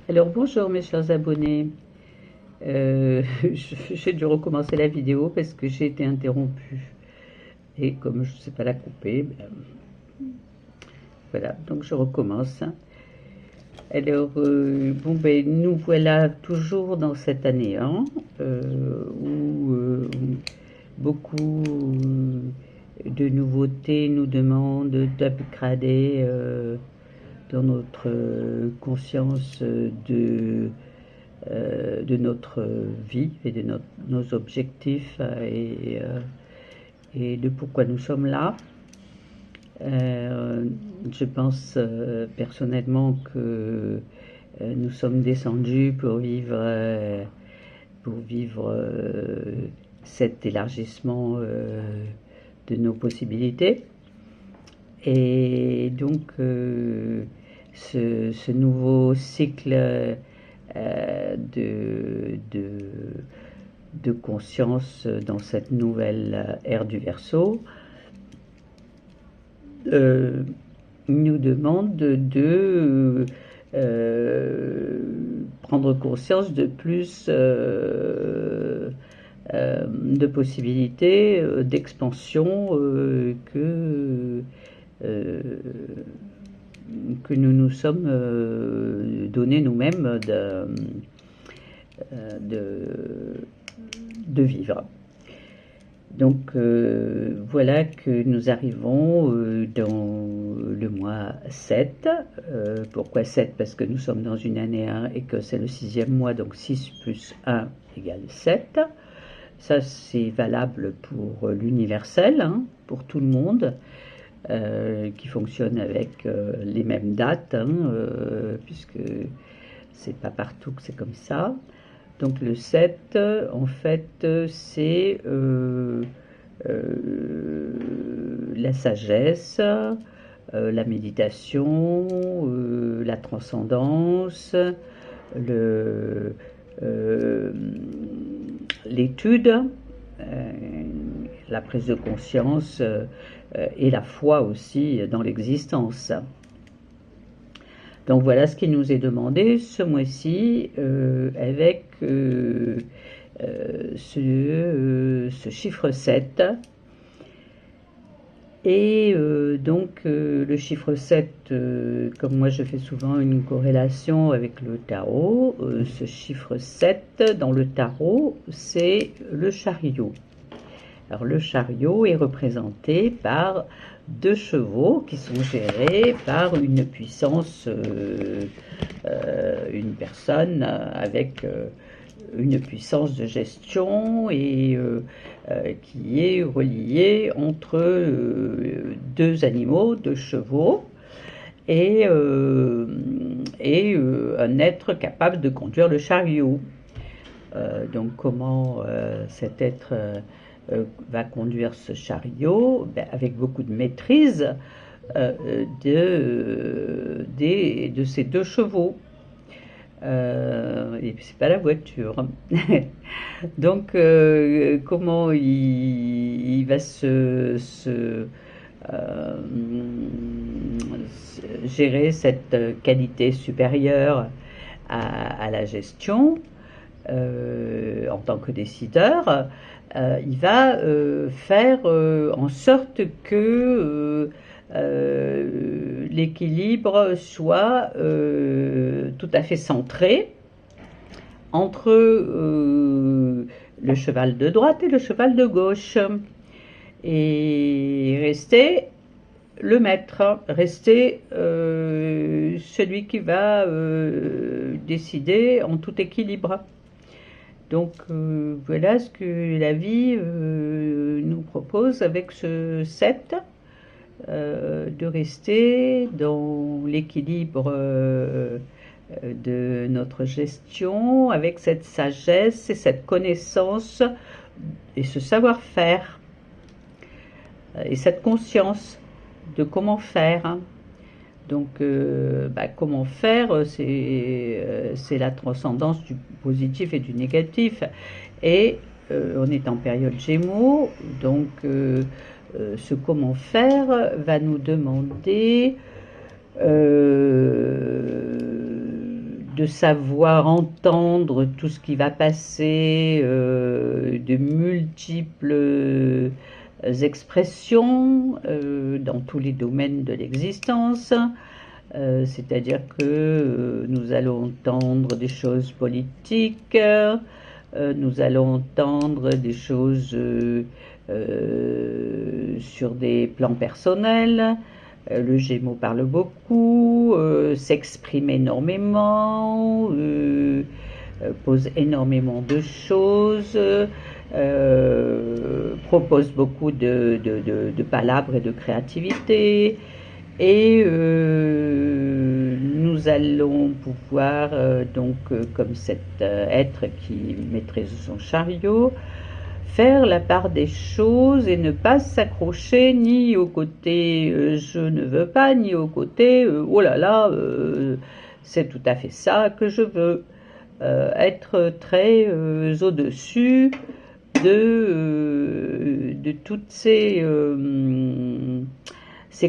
Alors bonjour mes chers abonnés. J'ai dû recommencer la vidéo parce que j'ai été interrompue. Et comme je ne sais pas la couper, ben, voilà, donc je recommence. Alors, bon, ben, nous voilà toujours dans cette année 1 où beaucoup de nouveautés nous demandent d'upgrader dans notre conscience de notre vie et de nos objectifs et de pourquoi nous sommes là. Je pense personnellement que nous sommes descendus pour vivre cet élargissement de nos possibilités. Et donc, ce nouveau cycle de conscience dans cette nouvelle ère du Verseau nous demande prendre conscience de plus de possibilités d'expansion que nous nous sommes donné nous-mêmes de vivre. Donc voilà que nous arrivons dans le mois 7. Pourquoi 7? Parce que nous sommes dans une année 1 et que c'est le 6e mois, donc 6 plus 1 égale 7. Ça c'est valable pour l'universel, hein, pour tout le monde. Qui fonctionne avec les mêmes dates, hein, puisque c'est pas partout que c'est comme ça. Donc le 7, en fait, c'est la sagesse, la méditation, la transcendance, l'étude, la prise de conscience et la foi aussi dans l'existence. Donc voilà ce qui nous est demandé ce mois-ci avec ce chiffre 7. Et donc le chiffre 7, comme moi je fais souvent une corrélation avec le tarot, ce chiffre 7 dans le tarot, c'est le chariot. Alors le chariot est représenté par 2 chevaux qui sont gérés par une puissance, une personne avec une puissance de gestion et qui est reliée entre 2 animaux, 2 chevaux et un être capable de conduire le chariot. Donc comment cet être va conduire ce chariot? Avec beaucoup de maîtrise de ces 2 chevaux. Et c'est pas la voiture. Donc comment il va gérer cette qualité supérieure à la gestion en tant que décideur, il va faire en sorte que l'équilibre soit tout à fait centré entre le cheval de droite et le cheval de gauche. Et rester le maître, rester celui qui va décider en tout équilibre. Donc voilà ce que la vie nous propose avec ce 7, de rester dans l'équilibre de notre gestion avec cette sagesse et cette connaissance et ce savoir-faire et cette conscience de comment faire. Donc comment faire, c'est la transcendance du positif et du négatif. Et on est en période Gémeaux, donc ce comment faire va nous demander de savoir entendre tout ce qui va passer, de multiples expressions dans tous les domaines de l'existence. C'est-à-dire que nous allons entendre des choses politiques, nous allons entendre des choses sur des plans personnels. Le Gémeaux parle beaucoup, s'exprime énormément, pose énormément de choses, propose beaucoup de palabres et de créativité. Et nous allons pouvoir, comme cet être qui maîtrise son chariot, faire la part des choses et ne pas s'accrocher ni au côté je ne veux pas, ni au côté oh là là, c'est tout à fait ça que je veux. Être très au-dessus de toutes ces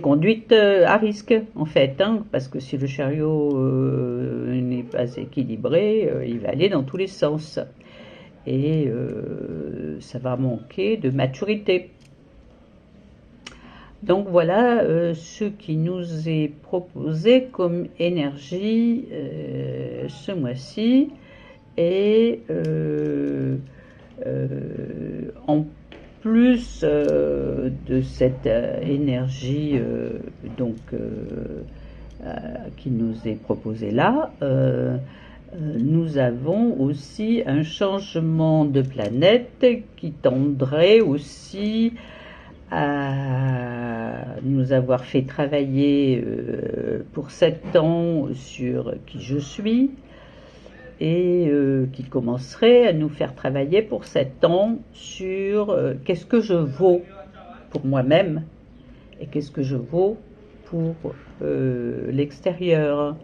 conduites à risque, en fait, hein, parce que si le chariot n'est pas équilibré, il va aller dans tous les sens. Et ça va manquer de maturité. Donc voilà ce qui nous est proposé comme énergie ce mois-ci. Et en plus de cette énergie qui nous est proposée là, nous avons aussi un changement de planète qui tendrait aussi à nous avoir fait travailler pour 7 ans sur qui je suis, et qui commencerait à nous faire travailler pour 7 ans sur qu'est-ce que je vaux pour moi-même et qu'est-ce que je vaux pour l'extérieur.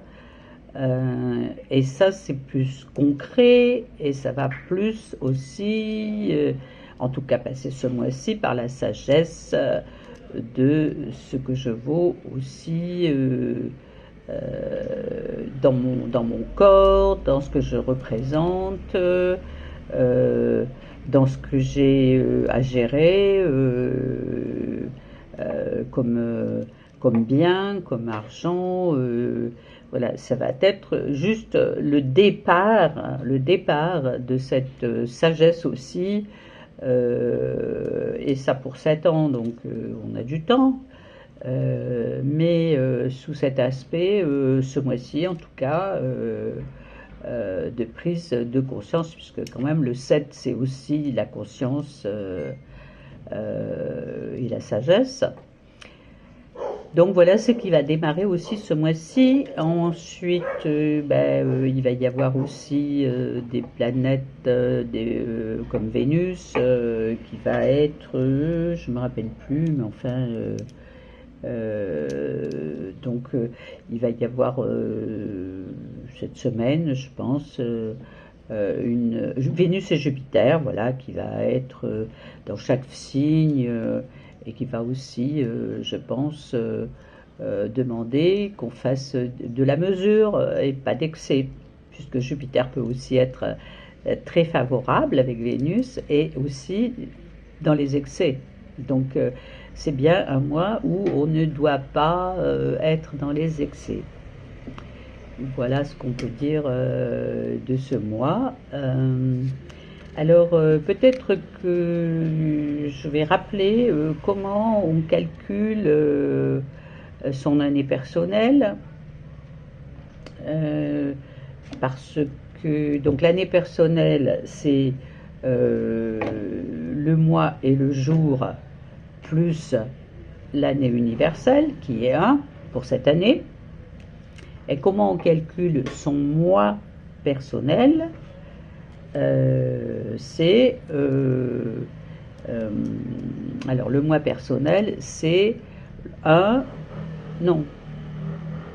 Et ça, c'est plus concret et ça va plus aussi, en tout cas passer ce mois-ci, par la sagesse de ce que je vaux aussi dans mon corps, dans ce que je représente, dans ce que j'ai à gérer comme bien, comme argent. Voilà, ça va être juste le départ de cette sagesse aussi, et ça pour 7 ans, donc on a du temps, mais sous cet aspect, ce mois-ci en tout cas, de prise de conscience, puisque quand même le 7 c'est aussi la conscience et la sagesse. Donc voilà ce qui va démarrer aussi ce mois-ci. Ensuite, il va y avoir aussi des planètes comme Vénus qui va être, je ne me rappelle plus, mais enfin, il va y avoir cette semaine, je pense, Vénus et Jupiter, voilà, qui va être dans chaque signe. Et qui va aussi, je pense, demander qu'on fasse de la mesure et pas d'excès, puisque Jupiter peut aussi être très favorable avec Vénus et aussi dans les excès. Donc c'est bien un mois où on ne doit pas être dans les excès. Voilà ce qu'on peut dire de ce mois. Alors peut-être que je vais rappeler comment on calcule son année personnelle, parce que donc l'année personnelle c'est le mois et le jour plus l'année universelle qui est 1 pour cette année. Et comment on calcule son mois personnel? Alors le mois personnel c'est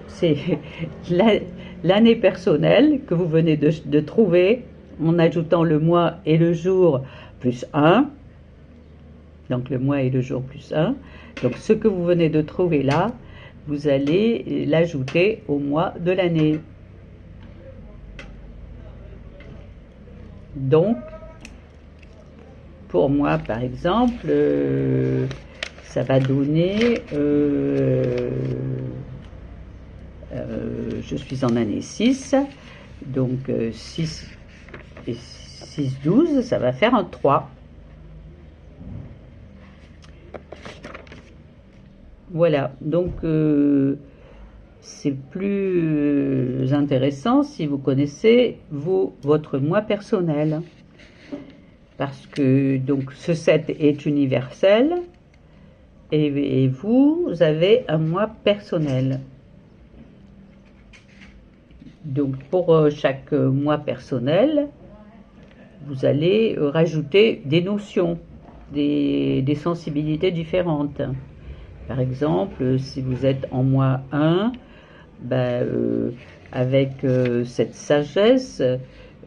c'est l'année personnelle que vous venez de trouver en ajoutant le mois et le jour plus 1, donc le mois et le jour plus 1, donc ce que vous venez de trouver là, vous allez l'ajouter au mois de l'année. Donc, pour moi, par exemple, ça va donner, je suis en année 6, donc 6 et 6, 12, ça va faire un 3. Voilà, donc c'est plus intéressant si vous connaissez votre moi personnel. Parce que donc ce 7 est universel et vous avez un moi personnel. Donc pour chaque moi personnel, vous allez rajouter des notions, des sensibilités différentes. Par exemple, si vous êtes en moi 1, ben, avec cette sagesse,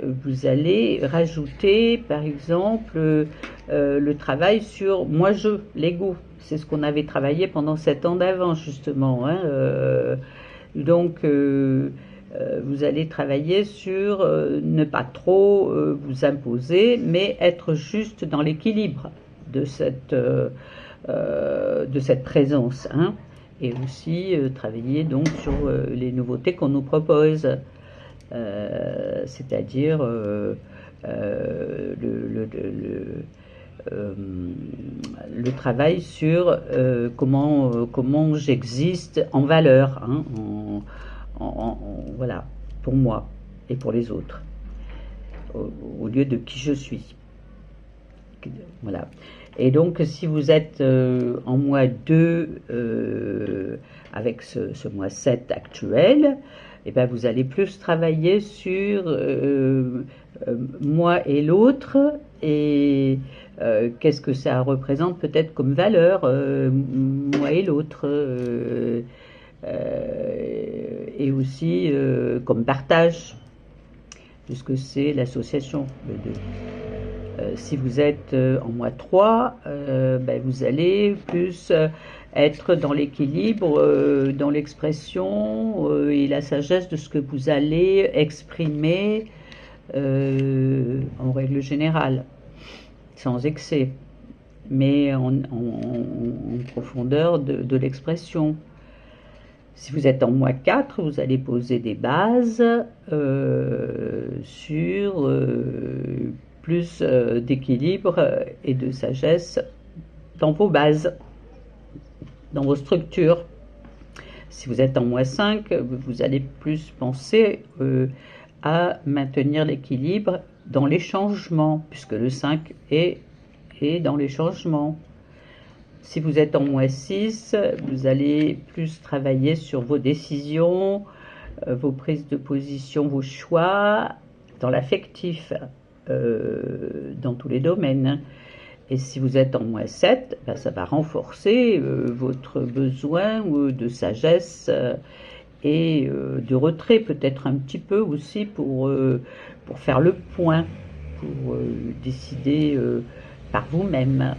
vous allez rajouter par exemple le travail sur moi-je, l'ego. C'est ce qu'on avait travaillé pendant 7 ans d'avant justement. Hein, donc vous allez travailler sur ne pas trop vous imposer, mais être juste dans l'équilibre de cette présence. Hein, et aussi travailler donc sur les nouveautés qu'on nous propose. C'est-à-dire le travail sur comment j'existe en valeur, hein, voilà, pour moi et pour les autres, au lieu de qui je suis. Voilà. Et donc, si vous êtes en mois 2 avec ce mois 7 actuel, eh ben, vous allez plus travailler sur moi et l'autre et qu'est-ce que ça représente peut-être comme valeur, moi et l'autre, et aussi comme partage, puisque c'est l'association, le 2. Si vous êtes en mois 3, ben vous allez plus être dans l'équilibre, dans l'expression et la sagesse de ce que vous allez exprimer en règle générale, sans excès, mais en profondeur de l'expression. Si vous êtes en mois 4, vous allez poser des bases sur plus d'équilibre et de sagesse dans vos bases, dans vos structures. Si vous êtes en mois 5, vous allez plus penser à maintenir l'équilibre dans les changements, puisque le 5 est dans les changements. Si vous êtes en mois 6, vous allez plus travailler sur vos décisions, vos prises de position, vos choix, dans l'affectif, dans tous les domaines. Et si vous êtes en mois 7, ben ça va renforcer votre besoin de sagesse et de retrait, peut-être un petit peu aussi pour faire le point, pour décider par vous-même